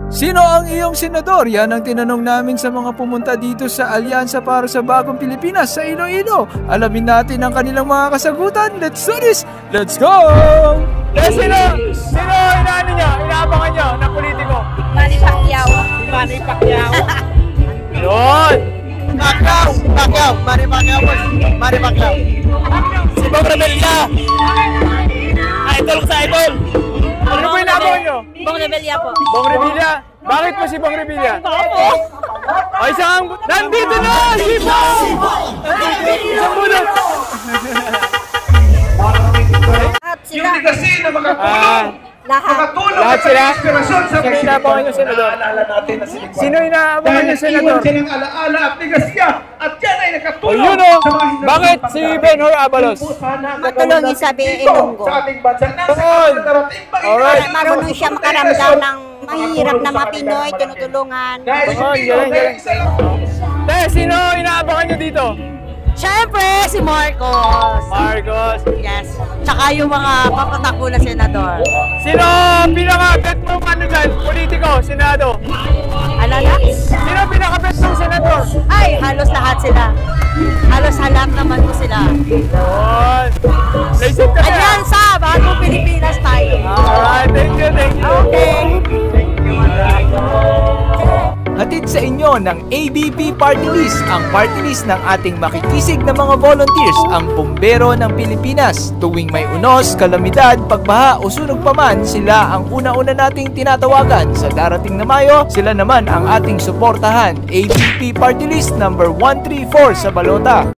Sino ang iyong senador? Yan ang tinanong namin sa mga pumunta dito sa Alyansa para sa Bagong Pilipinas sa Iloilo. Alamin natin ang kanilang mga kasagutan. Let's do this! Let's go! Sino inaano nyo? Inaabangan nyo na politiko? Manny Pacquiao. Manny Pacquiao. Yun! Manny Pacquiao. Si Bong Revilla. Idol ko sa idol. Ano po inaabangan nyo? Bong Revilla po. Bong Revilla? Bakit po si Bong Revilla? Ay, nandito na! Si Bong! Isang bunot! Lahat sila. Lahat sila? Sino inaabangan nyo senador? Sino inaabangan nyo senador? Alaala at Ligasya at yan ay nakatulong. Yun o! Bakit si Benhur Abalos? Matulungin sa Ilonggo. Sa ating bansa. Alright. Marunong siya makaramdam ng mahirap na mga Pinoy, tinutulungan. Sino inaabangan nyo dito? Siyempre, si Marcos. Marcos. Yes. Tsaka yung mga papatakbo na senador. Sino pinaka-bet mo dyan? Politiko, senado? Ano na? Sino pinaka-bet mong senador? Ay, halos lahat sila. Halos lahat naman po sila. Yun. Naisip ka na. Alyansa, Bagong Pilipinas tayo. Alright, thank you. Okay. Hatid sa inyo ng ABP Party List, ang party list ng ating makikisig na mga volunteers, ang bumbero ng Pilipinas. Tuwing may unos, kalamidad, pagbaha o sunog paman, sila ang una-una nating tinatawagan. Sa darating na Mayo, sila naman ang ating suportahan. ABP Party List number 134 sa balota.